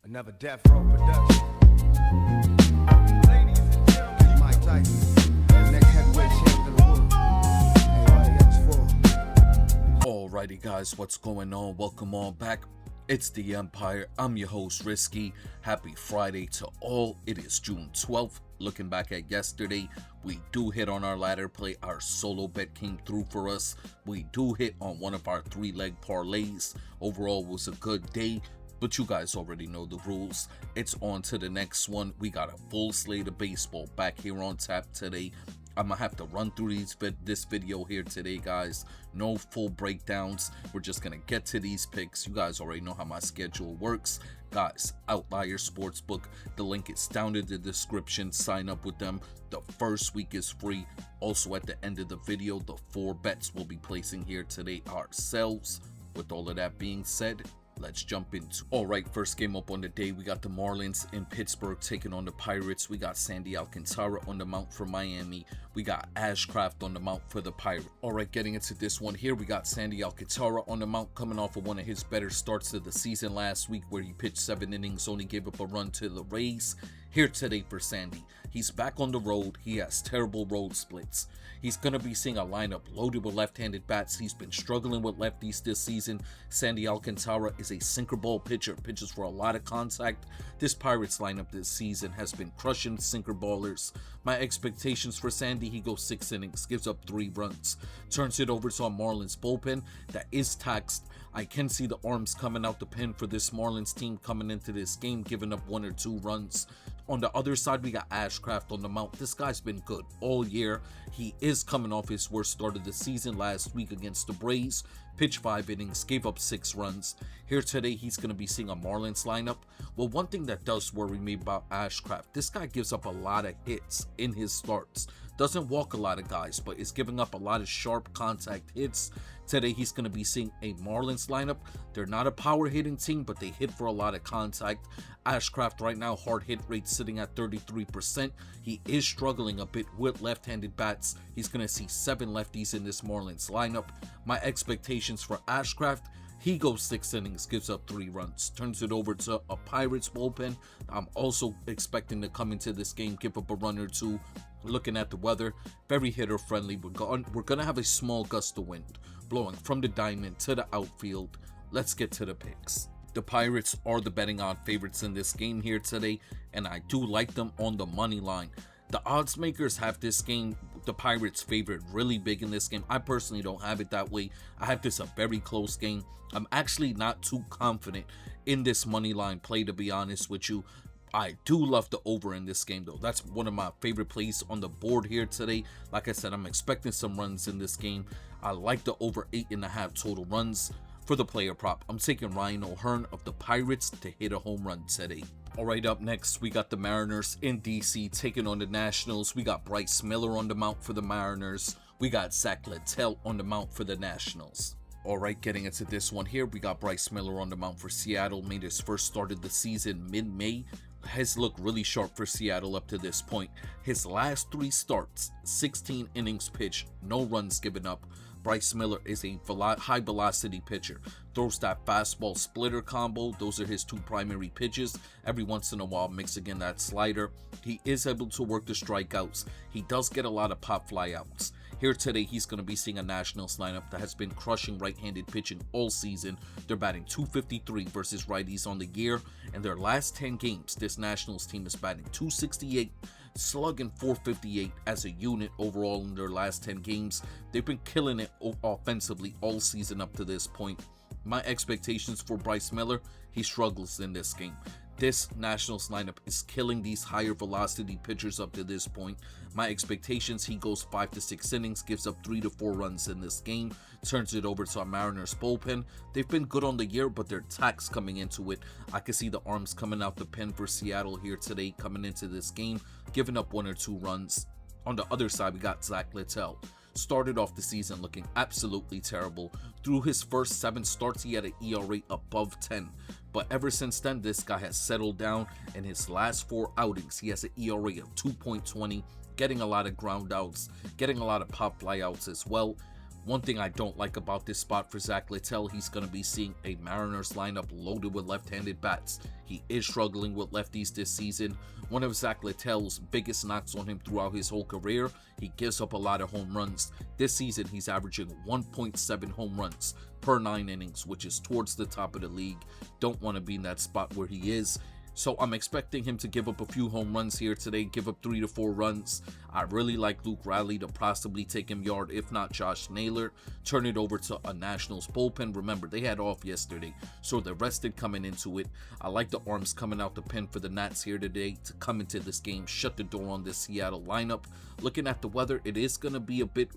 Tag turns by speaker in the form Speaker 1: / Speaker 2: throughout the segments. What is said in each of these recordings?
Speaker 1: Another Death Row production. Ladies and gentlemen, Mike Tyson, the next heavyweight champion of the world. Everybody else for.
Speaker 2: Alrighty guys, what's going on? Welcome on back. It's the Empire. I'm your host Risky. Happy Friday to all. It is June 12th. Looking back at yesterday, we do hit on our ladder play. Our solo bet came through for us. We do hit on one of our 3-leg parlays. Overall was a good day, but you guys already know the rules. It's on to the next one. We got a full slate of baseball back here on tap today. I'm gonna have to run through this video here today, guys. No full breakdowns. We're just gonna get to these picks. You guys already know how my schedule works. Guys, Outlier Sportsbook. The link is down in the description. Sign up with them. The first week is free. Also, at the end of the video, the 4 bets we'll be placing here today ourselves. With all of that being said, let's jump into. Alright, first game up on the day, we got the Marlins in Pittsburgh taking on the Pirates. We got Sandy Alcantara on the mount for Miami. We got Ashcraft on the mount for the Pirates. Alright, getting into this one here, we got Sandy Alcantara on the mount, coming off of one of his better starts of the season last week where he pitched 7 innings, only gave up a run to the Rays. Here today for Sandy. He's back on the road. He has terrible road splits. He's going to be seeing a lineup loaded with left-handed bats. He's been struggling with lefties this season. Sandy Alcantara is a sinker ball pitcher, pitches for a lot of contact. This Pirates lineup this season has been crushing sinker ballers. My expectations for Sandy, he goes 6 innings, gives up 3 runs, turns it over to a Marlins bullpen that is taxed. I can see the arms coming out the pen for this Marlins team coming into this game, giving up 1 or 2 runs. On the other side, we got Ashcraft on the mount. This guy's been good all year. He is coming off his worst start of the season last week against the Braves. Pitched 5 innings, gave up 6 runs. Here today, he's going to be seeing a Marlins lineup. Well, one thing that does worry me about Ashcraft, this guy gives up a lot of hits in his starts. Doesn't walk a lot of guys, but is giving up a lot of sharp contact hits. Today, he's going to be seeing a Marlins lineup. They're not a power hitting team, but they hit for a lot of contact. Ashcraft right now, hard hit rate sitting at 33%. He is struggling a bit with left-handed bats. He's going to see 7 lefties in this Marlins lineup. My expectations for Ashcraft, he goes 6 innings, gives up 3 runs, turns it over to a Pirates bullpen. I'm also expecting to come into this game, give up a run or 2. Looking at the weather, very hitter friendly. We're gonna have a small gust of wind blowing from the diamond to the outfield. Let's get to the picks. The Pirates are the betting odd favorites in this game here today, and I do like them on the money line. The odds makers have this game, the Pirates favored really big in this game. I personally don't have it that way. I have this a very close game. I'm actually not too confident in this money line play, to be honest with you. I do love the over in this game though. That's one of my favorite plays on the board here today. Like I said, I'm expecting some runs in this game. I like the over 8.5 total runs. For the player prop, I'm taking Ryan O'Hearn of the Pirates to hit a home run today. Alright, up next, we got the Mariners in DC taking on the Nationals. We got Bryce Miller on the mount for the Mariners. We got Zach Littell on the mount for the Nationals. Alright, getting into this one here, we got Bryce Miller on the mount for Seattle. Made his first start of the season mid-May. Has looked really sharp for Seattle up to this point. His last 3 starts, 16 innings pitched, no runs given up. Bryce Miller is a high velocity pitcher. Throws that fastball splitter combo. Those are his 2 primary pitches. Every once in a while mixing in that slider. He is able to work the strikeouts. He does get a lot of pop flyouts. Here today, he's going to be seeing a Nationals lineup that has been crushing right-handed pitching all season. They're batting .253 versus righties on the year. In their last 10 games, this Nationals team is batting .268, slugging .458 as a unit overall in their last 10 games. They've been killing it offensively all season up to this point. My expectations for Bryce Miller, he struggles in this game. This Nationals lineup is killing these higher velocity pitchers up to this point. My expectations, he goes 5 to 6 innings, gives up 3 to 4 runs in this game, turns it over to a Mariners bullpen. They've been good on the year, but they're taxed coming into it. I can see the arms coming out the pen for Seattle here today, coming into this game, giving up 1 or 2 runs. On the other side, we got Zach Littell. Started off the season looking absolutely terrible. Through his first 7 starts, he had an ERA above 10. But ever since then, this guy has settled down. In his last 4 outings, he has an ERA of 2.20, getting a lot of ground outs, getting a lot of pop fly outs as well. One thing I don't like about this spot for Zach Littell, he's going to be seeing a Mariners lineup loaded with left-handed bats. He is struggling with lefties this season. One of Zach Littell's biggest knocks on him throughout his whole career, he gives up a lot of home runs. This season, he's averaging 1.7 home runs per 9 innings, which is towards the top of the league. Don't want to be in that spot where he is. So I'm expecting him to give up a few home runs here today, give up 3 to 4 runs. I really like Luke Riley to possibly take him yard, if not Josh Naylor. Turn it over to a Nationals bullpen. Remember, they had off yesterday, so they're rested coming into it. I like the arms coming out the pen for the Nats here today to come into this game, shut the door on this Seattle lineup. Looking at the weather, it is going to be a bit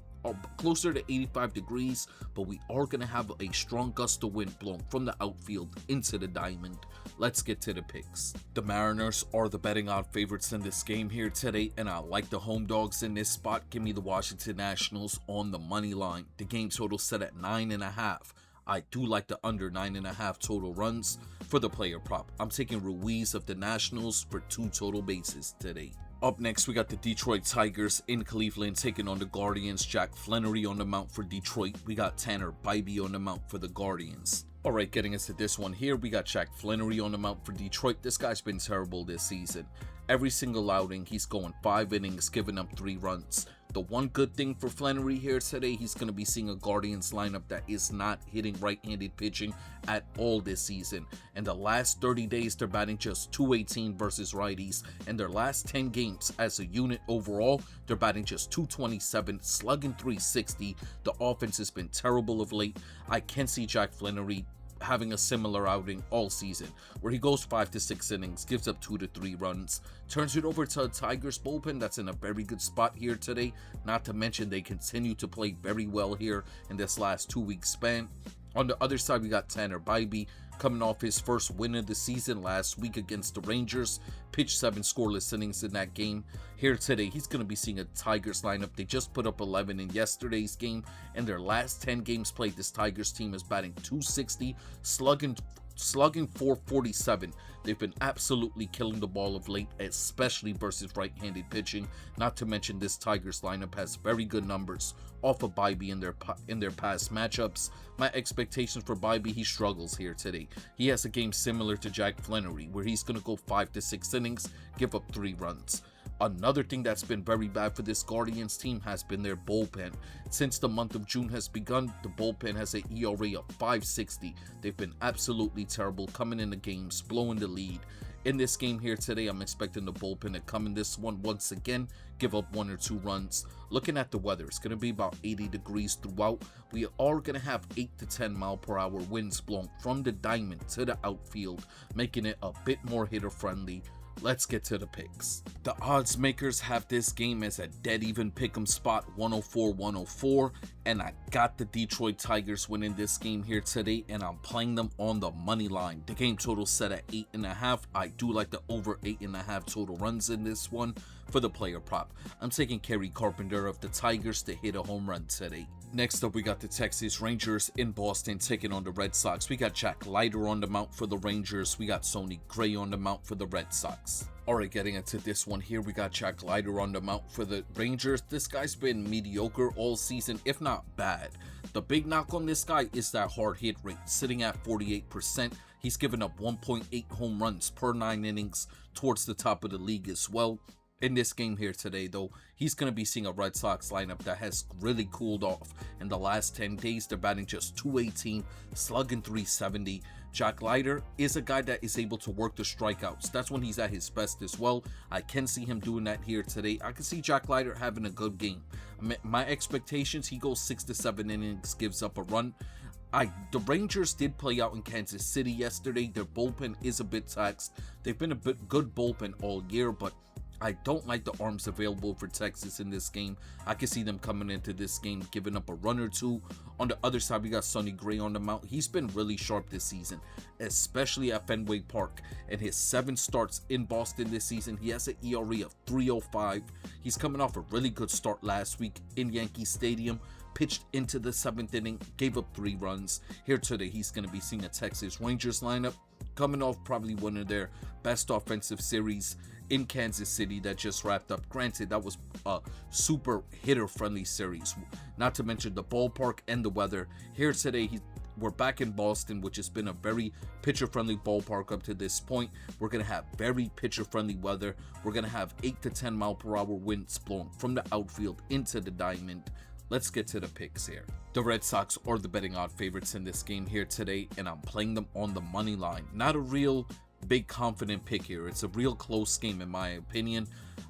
Speaker 2: closer to 85 degrees, but we are going to have a strong gust of wind blowing from the outfield into the diamond. Let's get to the picks. The Mariners are the betting odd favorites in this game here today, and I like the home dogs in this spot. Give me the Washington Nationals on the money line. The game total set at 9.5. I do like the under 9.5 total runs for the player prop. I'm taking Ruiz of the Nationals for 2 total bases today. Up next, we got the Detroit Tigers in Cleveland taking on the Guardians. Jack Flannery on the mount for Detroit. We got Tanner Bybee on the mount for the Guardians. Alright, getting into this one here, we got Jack Flannery on the mount for Detroit. This guy's been terrible this season. Every single outing, he's going 5 innings, giving up 3 runs. The one good thing for Flannery here today, he's going to be seeing a Guardians lineup that is not hitting right-handed pitching at all this season. In the last 30 days, they're batting just .218 versus righties. In their last 10 games as a unit overall, they're batting just .227, slugging .360. The offense has been terrible of late. I can see Jack Flannery having a similar outing all season, where he goes 5 to 6 innings, gives up 2 to 3 runs, turns it over to a Tigers bullpen that's in a very good spot here today. Not to mention they continue to play very well here in this last 2-week span. On the other side, we got Tanner Bybee coming off his first win of the season last week against the Rangers. Pitched 7 scoreless innings in that game. Here today, he's going to be seeing a Tigers lineup. They just put up 11 in yesterday's game. In their last 10 games played, this Tigers team is batting .260, slugging .447. They've been absolutely killing the ball of late, especially versus right-handed pitching. Not to mention this Tigers lineup has very good numbers off of Bybee in their past matchups. My expectations for Bybee, he struggles here today. He has a game similar to Jack Flannery, where he's going to go 5 to 6 innings, give up 3 runs. Another thing that's been very bad for this Guardians team has been their bullpen. Since the month of June has begun, the bullpen has an ERA of 5.60. They've been absolutely terrible, coming in the games, blowing the lead. In this game here today, I'm expecting the bullpen to come in this one once again, give up 1 or 2 runs. Looking at the weather, it's going to be about 80 degrees throughout. We are going to have 8 to 10 mile per hour winds blowing from the diamond to the outfield, making it a bit more hitter friendly. Let's get to the picks. The odds makers have this game as a dead even pick'em spot, 104-104, and I got the Detroit Tigers winning this game here today, and I'm playing them on the money line. The game total set at 8.5. I do like the over 8.5 total runs in this one. For the player prop, I'm taking Kerry Carpenter of the Tigers to hit a home run today. Next up, we got the Texas Rangers in Boston taking on the Red Sox. We got Jack Leiter on the mount for the Rangers. We got Sonny Gray on the mount for the Red Sox. Alright, getting into this one here, we got Jack Leiter on the mount for the Rangers. This guy's been mediocre all season, if not bad. The big knock on this guy is that hard hit rate, sitting at 48%. He's given up 1.8 home runs per 9 innings, towards the top of the league as well. In this game here today, though, he's going to be seeing a Red Sox lineup that has really cooled off. In the last 10 days, they're batting just .218, slugging .370. Jack Leiter is a guy that is able to work the strikeouts. That's when he's at his best as well. I can see him doing that here today. I can see Jack Leiter having a good game. My expectations, he goes 6 to 7 innings, gives up a run. The Rangers did play out in Kansas City yesterday. Their bullpen is a bit taxed. They've been a bit good bullpen all year, but I don't like the arms available for Texas in this game. I can see them coming into this game, giving up a run or 2. On the other side, we got Sonny Gray on the mount. He's been really sharp this season, especially at Fenway Park. In his 7 starts in Boston this season, he has an ERA of 3.05. He's coming off a really good start last week in Yankee Stadium. Pitched into the 7th inning, gave up 3 runs. Here today, he's going to be seeing a Texas Rangers lineup coming off probably one of their best offensive series in Kansas City that just wrapped up. Granted, that was a super hitter-friendly series, not to mention the ballpark and the weather. Here today, we're back in Boston, which has been a very pitcher-friendly ballpark up to this point. We're going to have very pitcher-friendly weather. We're going to have 8 to 10 mile per hour winds blowing from the outfield into the diamond. Let's get to the picks here. The Red Sox are the betting odd favorites in this game here today, and I'm playing them on the money line. Not a real big confident pick here. It's a real close game in my opinion.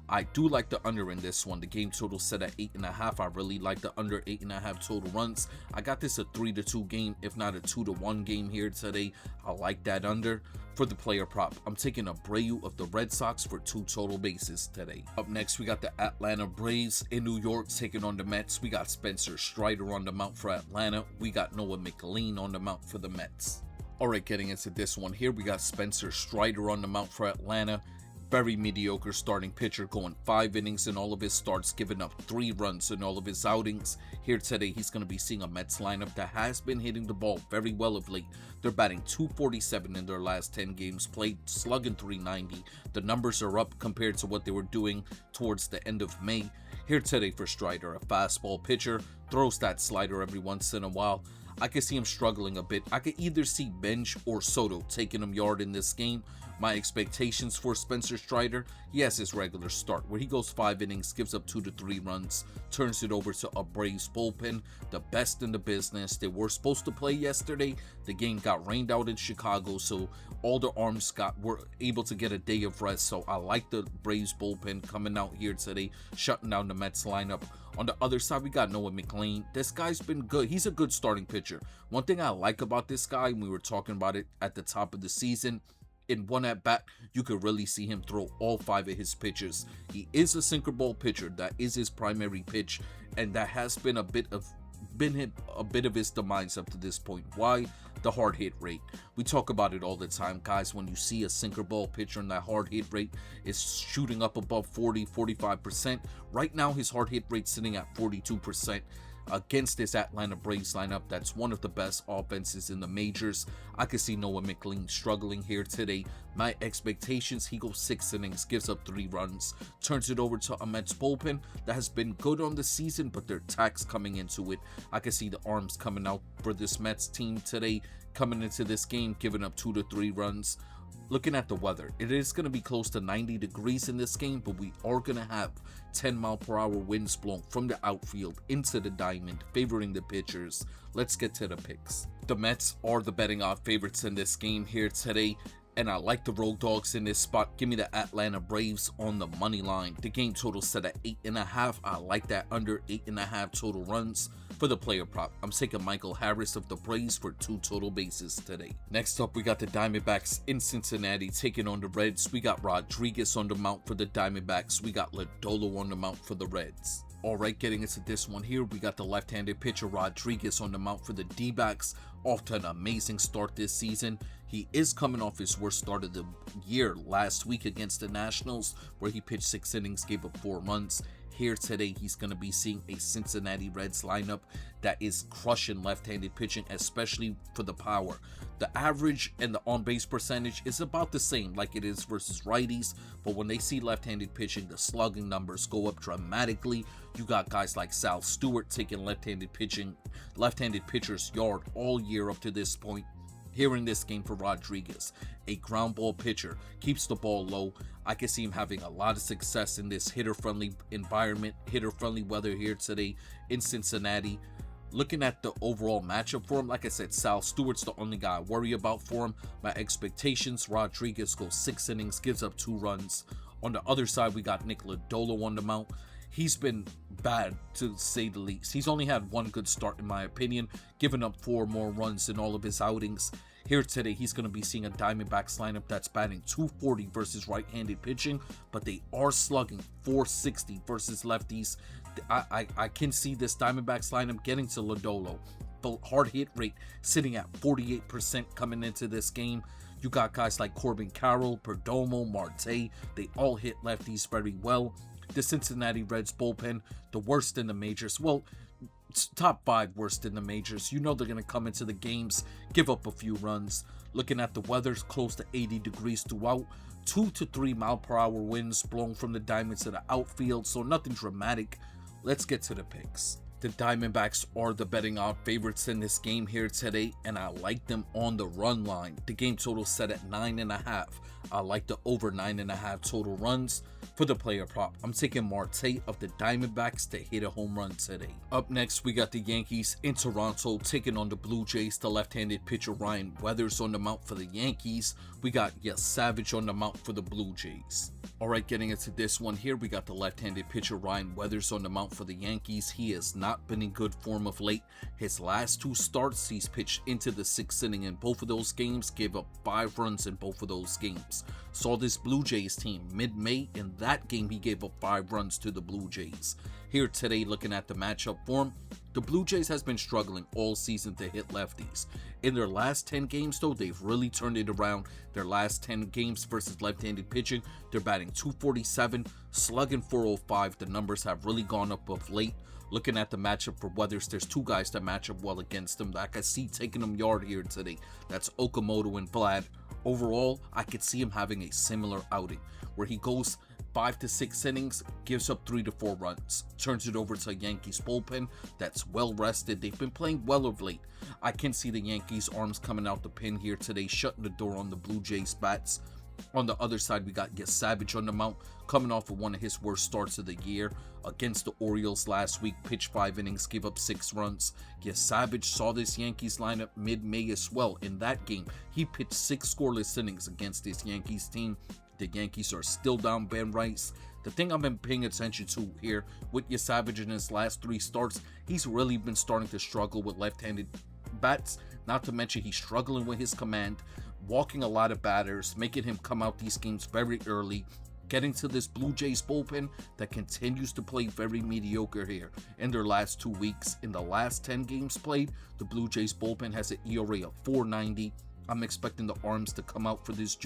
Speaker 2: I do like the under in this one. The game total set at 8.5. I really like the under 8.5 total runs. I got this a 3-2 game, if not a 2-1 game here today. I like that under. For the player prop, I'm taking Abreu of the Red Sox for 2 total bases today. Up next, we got the Atlanta Braves in New York taking on the Mets. We got Spencer Strider on the mound for Atlanta. We got Noah McLean on the mound for the Mets. Alright, getting into this one here, we got Spencer Strider on the mound for Atlanta. Very mediocre starting pitcher, going 5 innings in all of his starts, giving up 3 runs in all of his outings. Here today, he's going to be seeing a Mets lineup that has been hitting the ball very well of late. They're batting .247 in their last 10 games played, slugging .390. The numbers are up compared to what they were doing towards the end of May. Here today for Strider, a fastball pitcher, throws that slider every once in a while. I could see him struggling a bit. I could either see Bench or Soto taking him yard in this game. My expectations for Spencer Strider, he has his regular start where he goes 5 innings, gives up 2 to 3 runs, turns it over to a Braves bullpen, the best in the business. They were supposed to play yesterday. The game got rained out in Chicago, so all the arms were able to get a day of rest. So I like the Braves bullpen coming out here today, shutting down the Mets lineup. On the other side, we got Noah McLean. This guy's been good. He's a good starting pitcher. One thing I like about this guy, and we were talking about it at the top of the season, in one at bat, you could really see him throw all 5 of his pitches. He is a sinker ball pitcher. That is his primary pitch, and that has been a bit of his demise up to this point. Why? The hard hit rate. We talk about it all the time, guys. When you see a sinker ball pitcher and that hard hit rate is shooting up above 40-45%. Right now, his hard hit rate sitting at 42%. Against this Atlanta Braves lineup, that's one of the best offenses in the majors. I could see Noah McLean struggling here today. My expectations, he goes 6 innings, gives up 3 runs, turns it over to a Mets bullpen that has been good on the season, but they're taxed coming into it. I could see the arms coming out for this Mets team today, coming into this game, giving up 2 to 3 runs. Looking at the weather, it is going to be close to 90 degrees in this game, but we are going to have 10 mile per hour winds blowing from the outfield into the diamond, favoring the pitchers. Let's get to the picks. The Mets are the betting odd favorites in this game here today, and I like the road dogs in this spot. Give me the Atlanta Braves on the money line. The game total set at 8.5. I like that under 8.5 total runs. For the player prop, I'm taking Michael Harris of the Braves for 2 total bases today. Next up, we got the Diamondbacks in Cincinnati taking on the Reds. We got Rodriguez on the mound for the Diamondbacks. We got Lodolo on the mound for the Reds. Alright, getting into this one here, we got the left-handed pitcher Rodriguez on the mound for the D-backs, off to an amazing start this season. He is coming off his worst start of the year last week against the Nationals, where he pitched 6 innings, gave up 4 runs. Here today, he's going to be seeing a Cincinnati Reds lineup that is crushing left-handed pitching, especially for the power. The average and the on-base percentage is about the same like it is versus righties, but when they see left-handed pitching, the slugging numbers go up dramatically. You got guys like Sal Stewart taking left-handed pitchers yard all year up to this point. Here in this game for Rodriguez, a ground ball pitcher, keeps the ball low. I can see him having a lot of success in this hitter-friendly environment, hitter-friendly weather here today in Cincinnati. Looking at the overall matchup for him, like I said, Sal Stewart's the only guy I worry about for him. My expectations, Rodriguez goes 6 innings, gives up 2 runs. On the other side, we got Nick Lodolo on the mound. He's been bad, to say the least. He's only had 1 good start, in my opinion, giving up 4 more runs in all of his outings. Here today, he's going to be seeing a Diamondbacks lineup that's batting .240 versus right-handed pitching, but they are slugging .460 versus lefties. I can see this Diamondbacks lineup getting to Lodolo. The hard hit rate sitting at 48% coming into this game. You got guys like Corbin Carroll, Perdomo, Marte. They all hit lefties very well. The Cincinnati Reds bullpen, the worst in the majors. Well, top 5 worst in the majors. You know they're going to come into the games, give up a few runs. Looking at the weather, it's close to 80 degrees throughout. 2 to 3 mile per hour winds blowing from the diamonds to the outfield, so nothing dramatic. Let's get to the picks. The Diamondbacks are the betting odd favorites in this game here today, and I like them on the run line. The game total set at 9.5. I like the over 9.5 total runs. For the player prop, I'm taking Marte of the Diamondbacks to hit a home run today. Up next, we got the Yankees in Toronto taking on the Blue Jays. The left-handed pitcher Ryan Weathers on the mound for the Yankees. We got Savage on the mound for the Blue Jays. Alright, getting into this one here, we got the left-handed pitcher Ryan Weathers on the mound for the Yankees. He has not been in good form of late. His last 2 starts, he's pitched into the 6th inning in both of those games, gave up 5 runs in both of those games. Saw this Blue Jays team mid-May. In that game, he gave up 5 runs to the Blue Jays. Here today, looking at the matchup form, the Blue Jays has been struggling all season to hit lefties. In their last 10 games though, they've really turned it around. Their last 10 games versus left-handed pitching, they're batting .247, slugging .405. The numbers have really gone up of late. Looking at the matchup for Weathers, there's 2 guys that match up well against him that I can see taking him yard here today. That's Okamoto and Vlad. Overall, I could see him having a similar outing where he goes 5 to 6 innings, gives up 3 to 4 runs, turns it over to a Yankees bullpen that's well rested. They've been playing well of late. I can see the Yankees arms coming out the pin here today, shutting the door on the Blue Jays bats. On the other side, we got Savage on the mound, coming off of one of his worst starts of the year against the Orioles last week. Pitched 5 innings, gave up 6 runs. Savage saw this Yankees lineup mid-May as well. In that game, he pitched 6 scoreless innings against this Yankees team. The Yankees are still down Ben Rice. The thing I've been paying attention to here with Savage in his last 3 starts, he's really been starting to struggle with left-handed bats. Not to mention he's struggling with his command, walking a lot of batters, making him come out these games very early, getting to this Blue Jays bullpen that continues to play very mediocre here. In their last 2 weeks, in the last 10 games played, the Blue Jays bullpen has an ERA of .490. I'm expecting the arms to come out for this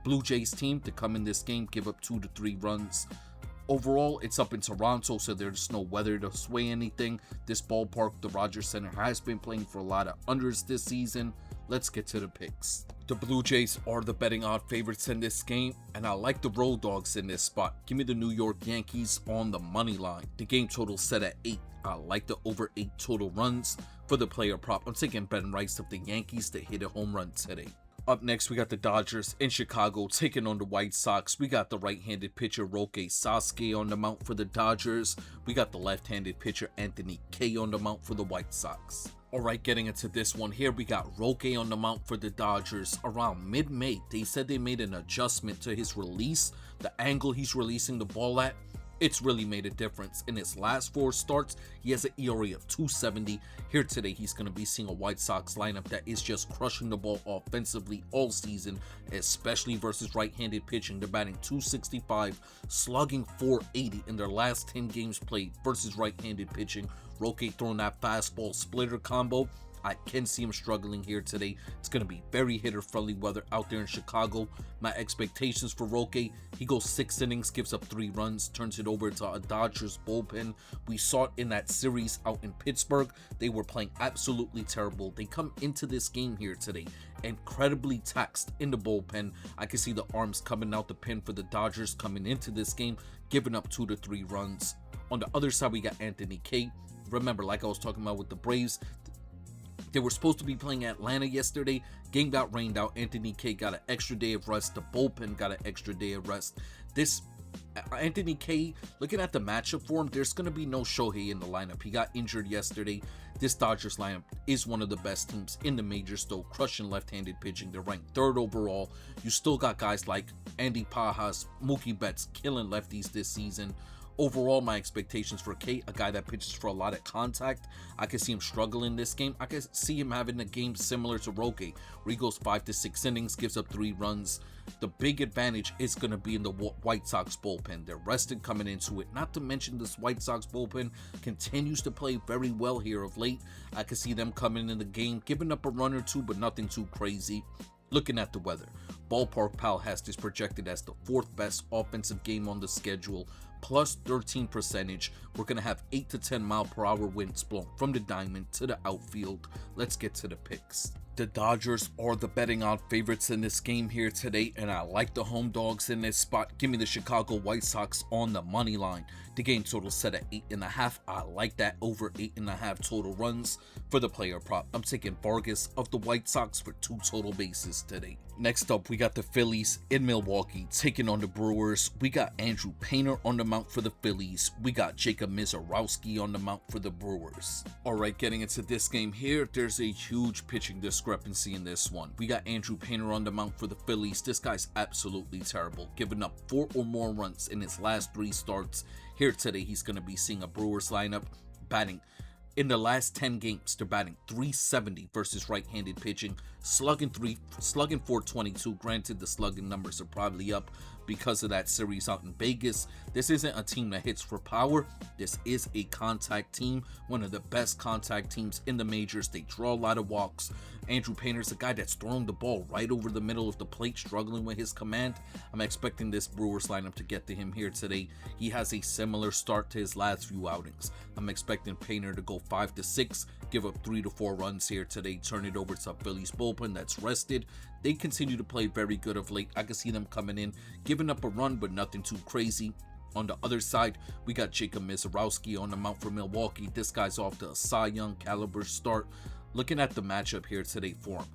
Speaker 2: Blue Jays team to come in this game, give up 2 to 3 runs. Overall, it's up in Toronto, so there's no weather to sway anything. This ballpark, the Rogers Center, has been playing for a lot of unders this season. Let's get to the picks. The Blue Jays are the betting odd favorites in this game, and I like the road dogs in this spot. Give me the New York Yankees on the money line. The game total set at 8. I like the over 8 total runs. For the player prop, I'm taking Ben Rice of the Yankees to hit a home run today. Up next, we got the Dodgers in Chicago taking on the White Sox. We got the right-handed pitcher Roque Sasuke on the mound for the Dodgers. We got the left-handed pitcher Anthony Kay on the mound for the White Sox. Alright, getting into this one here, we got Roque on the mound for the Dodgers. Around mid-May, they said they made an adjustment to his release, the angle he's releasing the ball at. It's really made a difference. In his last 4 starts, he has an ERA of .270. Here today, he's going to be seeing a White Sox lineup that is just crushing the ball offensively all season, especially versus right-handed pitching. They're batting .265, slugging .480 in their last 10 games played versus right-handed pitching. Roque throwing that fastball splitter combo. I can see him struggling here today. It's going to be very hitter-friendly weather out there in Chicago. My expectations for Roque, he goes 6 innings, gives up 3 runs, turns it over to a Dodgers bullpen. We saw it in that series out in Pittsburgh. They were playing absolutely terrible. They come into this game here today incredibly taxed in the bullpen. I can see the arms coming out the pen for the Dodgers coming into this game, giving up 2 to 3 runs. On the other side, we got Anthony Kay. Remember, like I was talking about with the Braves, they were supposed to be playing Atlanta yesterday. Game got rained out. Anthony Kay got an extra day of rest. The bullpen got an extra day of rest. This Anthony Kay, looking at the matchup for him, there's going to be no Shohei in the lineup. He got injured yesterday. This Dodgers lineup is one of the best teams in the majors, though, crushing left-handed pitching. They're ranked 3rd overall. You still got guys like Andy Pajas, Mookie Betts killing lefties this season. Overall, my expectations for Kate, a guy that pitches for a lot of contact, I can see him struggle in this game. I can see him having a game similar to Roque, where he goes 5 to 6 innings, gives up 3 runs. The big advantage is going to be in the White Sox bullpen. They're rested coming into it. Not to mention this White Sox bullpen continues to play very well here of late. I can see them coming in the game, giving up a run or 2, but nothing too crazy. Looking at the weather, Ballpark Pal has this projected as the 4th best offensive game on the schedule, plus 13 percentage. We're going to have 8 to 10 mile per hour winds blowing from the diamond to the outfield. Let's get to the picks. The Dodgers are the betting odd favorites in this game here today, and I like the home dogs in this spot. Give me the Chicago White Sox on the money line. The game total set at 8.5. I like that over 8.5 total runs. For the player prop, I'm taking Vargas of the White Sox for 2 total bases today. Next up, we got the Phillies in Milwaukee taking on the Brewers. We got Andrew Painter on the mount for the Phillies. We got Jacob Mizorowski on the mount for the Brewers. Alright, getting into this game here, there's a huge pitching discrepancy in this one. We got Andrew Painter on the mount for the Phillies. This guy's absolutely terrible, giving up 4 or more runs in his last 3 starts. Here today, he's going to be seeing a Brewers lineup batting. In the last 10 games, they're batting .370 versus right-handed pitching, slugging 422. Granted, the slugging numbers are probably up because of that series out in Vegas. This isn't a team that hits for power. This is a contact team, one of the best contact teams in the majors. They draw a lot of walks. Andrew Painter's a guy that's throwing the ball right over the middle of the plate, struggling with his command. I'm expecting this Brewers lineup to get to him here today. He has a similar start to his last few outings. I'm expecting Painter to go 5 to 6, give up 3 to 4 runs here today, turn it over to Phillies bullpen that's rested. They continue to play very good of late. I can see them coming in, giving up a run, but nothing too crazy. On the other side, we got Jacob Mizorowski on the mount for Milwaukee. This guy's off to a Cy Young caliber start. Looking at the matchup here today for him.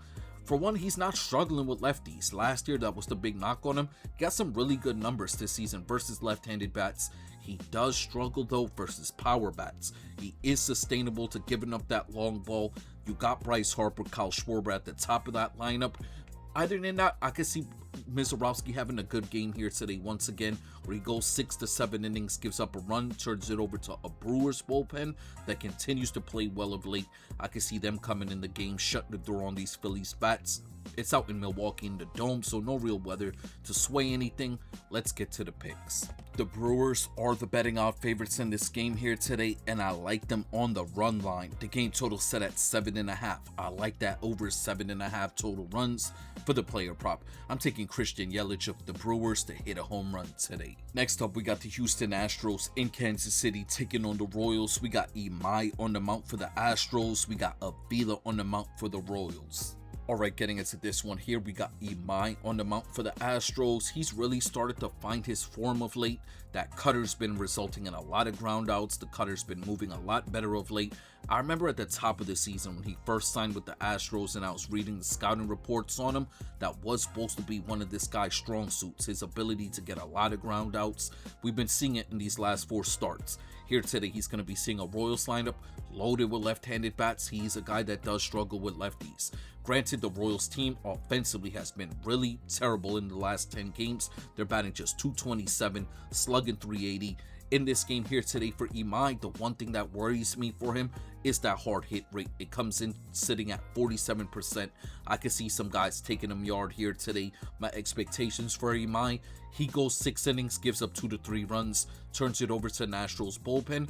Speaker 2: For one, he's not struggling with lefties. Last year, that was the big knock on him. He got some really good numbers this season versus left-handed bats. He does struggle, though, versus power bats. He is sustainable to giving up that long ball. You got Bryce Harper, Kyle Schwarber at the top of that lineup. Other than that, I can see Mizorowski having a good game here today once again, where he goes 6 to 7 innings, gives up a run, turns it over to a Brewers bullpen that continues to play well of late. I can see them coming in the game, shutting the door on these Phillies bats. It's out in Milwaukee in the Dome, so no real weather to sway anything. Let's get to the picks. The Brewers are the betting odd favorites in this game here today, and I like them on the run line. The game total set at 7.5. I like that over 7.5 total runs. For the player prop, I'm taking Christian Yelich of the Brewers to hit a home run today. Next up, we got the Houston Astros in Kansas City taking on the Royals. We got Imai on the mount for the Astros. We got Avila on the mount for the Royals. Alright, getting into this one here, we got Imai on the mount for the Astros. He's really started to find his form of late. That cutter's been resulting in a lot of ground outs. The cutter's been moving a lot better of late. I remember at the top of the season when he first signed with the Astros and I was reading the scouting reports on him, that was supposed to be one of this guy's strong suits, his ability to get a lot of ground outs. We've been seeing it in these last 4 starts. Here today, he's going to be seeing a Royals lineup loaded with left-handed bats. He's a guy that does struggle with lefties. Granted, the Royals team offensively has been really terrible in the last 10 games. They're batting just .227, slugging .380. In this game here today for Imai, the one thing that worries me for him is that hard hit rate. It comes in sitting at 47%. I can see some guys taking him yard here today. My expectations for Imai, he goes 6 innings, gives up 2 to 3 runs, turns it over to Nationals bullpen.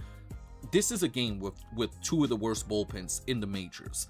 Speaker 2: This is a game with 2 of the worst bullpens in the majors.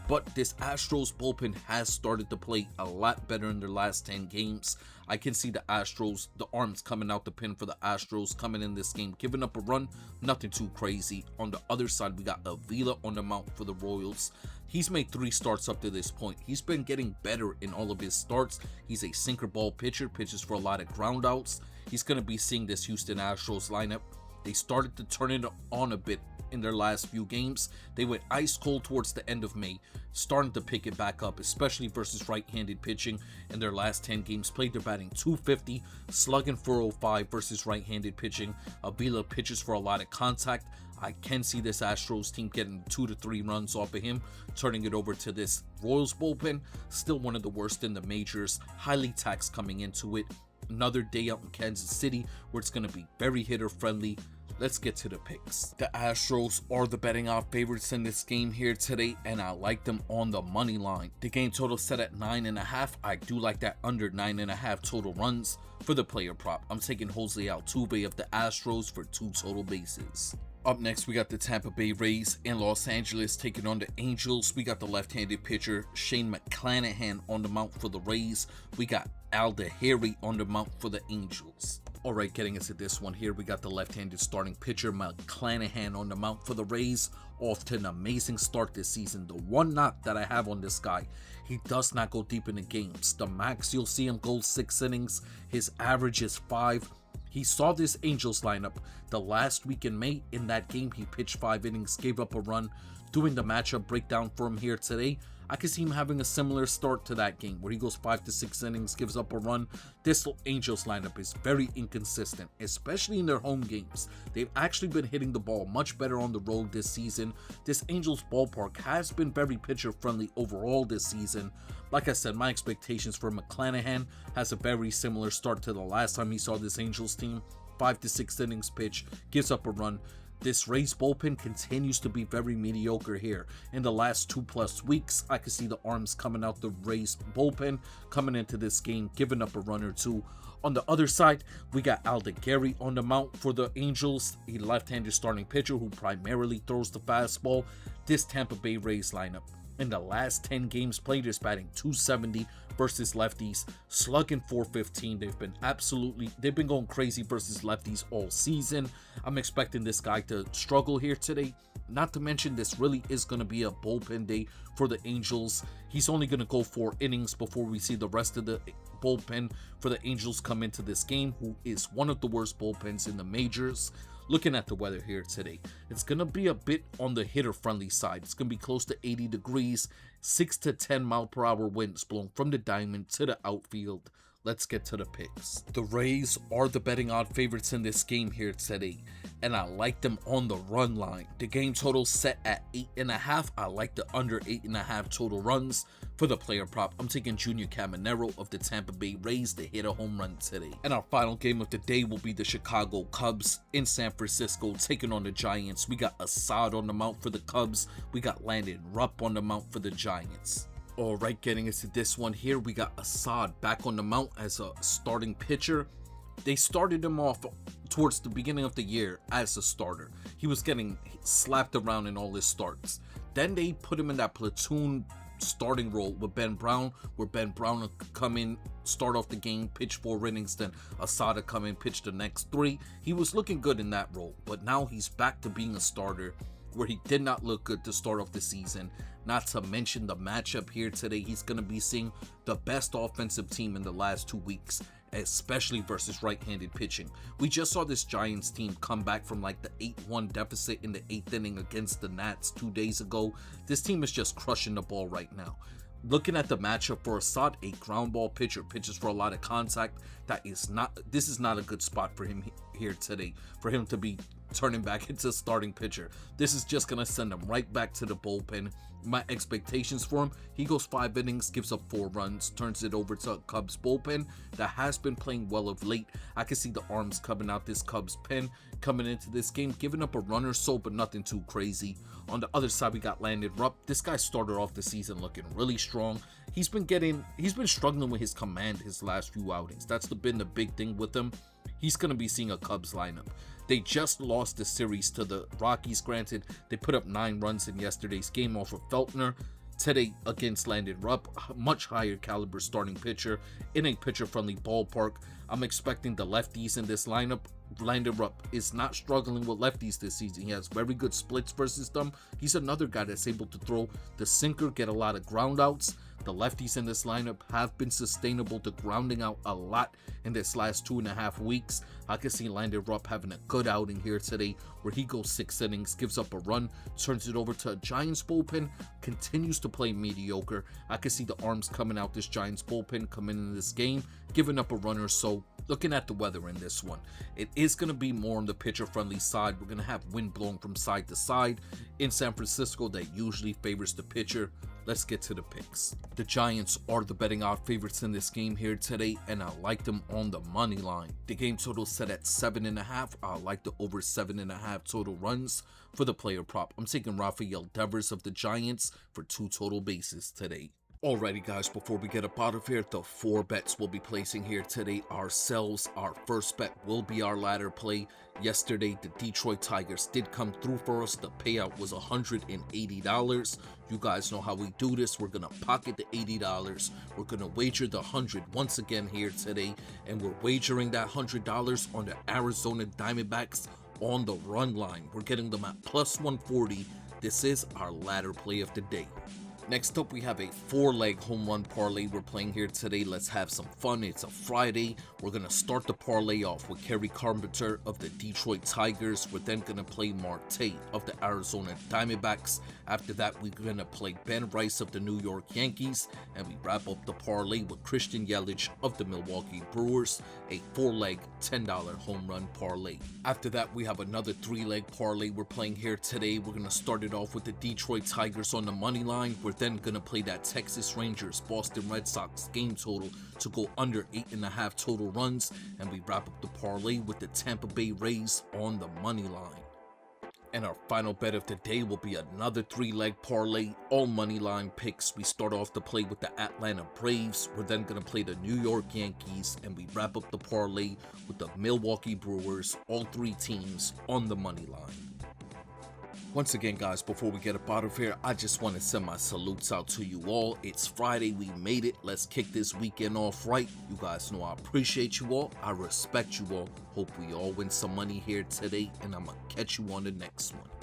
Speaker 2: But this Astros bullpen has started to play a lot better in their last 10 games. I can see the Astros, the arms coming out the pin for the Astros coming in this game, giving up a run, nothing too crazy. On the other side, we got Avila on the mount for the Royals. He's made 3 starts up to this point. He's been getting better in all of his starts. He's a sinker ball pitcher, pitches for a lot of ground outs. He's going to be seeing this Houston Astros lineup. They started to turn it on a bit in their last few games. They went ice cold towards the end of May, starting to pick it back up, especially versus right-handed pitching. In their last 10 games played, they're batting .250, slugging .405 versus right-handed pitching. Avila pitches for a lot of contact. I can see this Astros team getting 2 to 3 runs off of him, turning it over to this Royals bullpen. Still one of the worst in the majors, highly taxed coming into it. Another day out in Kansas City where it's going to be very hitter friendly. Let's get to the picks. The Astros are the betting odd favorites in this game here today, and I like them on the money line. The game total set at 9.5. I do like that under 9.5 total runs. For the player prop, I'm taking Jose Altuve of the Astros for 2 total bases. Up next, we got the Tampa Bay Rays in Los Angeles taking on the Angels. We got the left-handed pitcher Shane McClanahan on the mound for the Rays. We got Aldaherry on the mound for the Angels. Alright, getting into this one here, we got the left-handed starting pitcher McClanahan on the mound for the Rays. Off to an amazing start this season. The one knock that I have on this guy, he does not go deep in the games. The max you'll see him go 6 innings. His average is 5. He saw this Angels lineup the last week in May. In that game, he pitched 5 innings, gave up a run. Doing the matchup breakdown for him here today, I can see him having a similar start to that game where he goes 5 to 6 innings, gives up a run. This Angels lineup is very inconsistent, especially in their home games. They've actually been hitting the ball much better on the road this season. This Angels ballpark has been very pitcher friendly overall this season. Like I said, my expectations for McClanahan has a very similar start to the last time he saw this Angels team. 5 to 6 innings pitch, gives up a run. This Rays bullpen continues to be very mediocre here. In the last 2+ weeks, I can see the arms coming out the Rays bullpen coming into this game, giving up a run or two. On the other side, we got Aldaherry on the mound for the Angels, a left-handed starting pitcher who primarily throws the fastball. This Tampa Bay Rays lineup, in the last 10 games played, is batting .270 versus lefties, slugging .415. They've been going crazy versus lefties all season. I'm expecting this guy to struggle here today. Not to mention, this really is going to be a bullpen day for the Angels. He's only going to go 4 innings before we see the rest of the bullpen for the Angels come into this game, who is one of the worst bullpens in the majors. Looking at the weather here today, it's going to be a bit on the hitter-friendly side. It's going to be close to 80 degrees, 6 to 10 mile per hour winds blowing from the diamond to the outfield. Let's get to the picks. The Rays are the betting odd favorites in this game here today, and I like them on the run line. The game total set at 8.5. I like the under 8.5 total runs. For the player prop, I'm taking Junior Caminero of the Tampa Bay Rays to hit a home run today. And our final game of the day will be the Chicago Cubs in San Francisco taking on the Giants. We got Assad on the mound for the Cubs. We got Landon Rupp on the mound for the Giants. Alright, getting into this one here, we got Assad back on the mound as a starting pitcher. They started him off towards the beginning of the year as a starter. He was getting slapped around in all his starts. Then they put him in that platoon starting role with Ben Brown, where Ben Brown would come in, start off the game, pitch 4 innings, then Assad would come in, pitch the next 3. He was looking good in that role, but now he's back to being a starter, where he did not look good to start off the season. Not to mention the matchup here today, he's going to be seeing the best offensive team in the last 2 weeks, especially versus right-handed pitching. We just saw this Giants team come back from like the 8-1 deficit in the 8th inning against the Nats 2 days ago. This team is just crushing the ball right now. Looking at the matchup for Assad, a ground ball pitcher, pitches for a lot of contact. This is not a good spot for him here today, for him to be turning back into a starting pitcher. This is just going to send him right back to the bullpen. My expectations for him, he goes 5 innings, gives up 4 runs, turns it over to a Cubs bullpen that has been playing well of late. I can see the arms coming out this Cubs pen coming into this game, giving up a run or so, but nothing too crazy. On the other side, we got Landon Rupp. This guy started off the season looking really strong. He's been struggling with his command his last few outings. That's been the big thing with him. He's going to be seeing a Cubs lineup. They just lost the series to the Rockies. Granted, they put up 9 runs in yesterday's game off of Feltner. Today against Landon Rupp, much higher caliber starting pitcher in a pitcher-friendly ballpark. I'm expecting the lefties in this lineup. Landon Rupp is not struggling with lefties this season. He has very good splits versus them. He's another guy that's able to throw the sinker, get a lot of ground outs. The lefties in this lineup have been sustainable to grounding out a lot in this last 2.5 weeks. I can see Landon Rupp having a good outing here today, where he goes 6 innings, gives up a run, turns it over to a Giants bullpen, continues to play mediocre. I can see the arms coming out this Giants bullpen coming in this game, giving up a run or so. Looking at the weather in this one, it is going to be more on the pitcher-friendly side. We're going to have wind blowing from side to side in San Francisco that usually favors the pitcher. Let's get to the picks. The Giants are the betting odd favorites in this game here today, and I like them on the money line. The game total set at 7.5. I like the over 7.5 total runs. For the player prop, I'm taking Rafael Devers of the Giants for 2 total bases today. Alrighty guys, before we get up out of here, the 4 bets we'll be placing here today ourselves. Our first bet will be our ladder play. Yesterday, the Detroit Tigers did come through for us. The payout was $180. You guys know how we do this. We're going to pocket the $80. We're going to wager the 100 once again here today. And we're wagering that $100 on the Arizona Diamondbacks on the run line. We're getting them at plus 140. This is our ladder play of the day. Next up, we have a 4-leg home run parlay we're playing here today. Let's have some fun. It's a Friday. We're going to start the parlay off with Kerry Carpenter of the Detroit Tigers. We're then going to play Marte of the Arizona Diamondbacks. After that, we're going to play Ben Rice of the New York Yankees. And we wrap up the parlay with Christian Yelich of the Milwaukee Brewers, a 4-leg $10 home run parlay. After that, we have another 3-leg parlay we're playing here today. We're going to start it off with the Detroit Tigers on the money line. We're then going to play that Texas Rangers Boston Red Sox game total to go under 8.5 total runs, and we wrap up the parlay with the Tampa Bay Rays on the money line. And our final bet of the day will be another 3-leg parlay, all money line picks. We start off the play with the Atlanta Braves. We're then going to play the New York Yankees, and we wrap up the parlay with the Milwaukee Brewers, all 3 teams on the money line. Once again, guys, before we get up out of here, I just want to send my salutes out to you all. It's Friday. We made it. Let's kick this weekend off right. You guys know I appreciate you all. I respect you all. Hope we all win some money here today, and I'm going to catch you on the next one.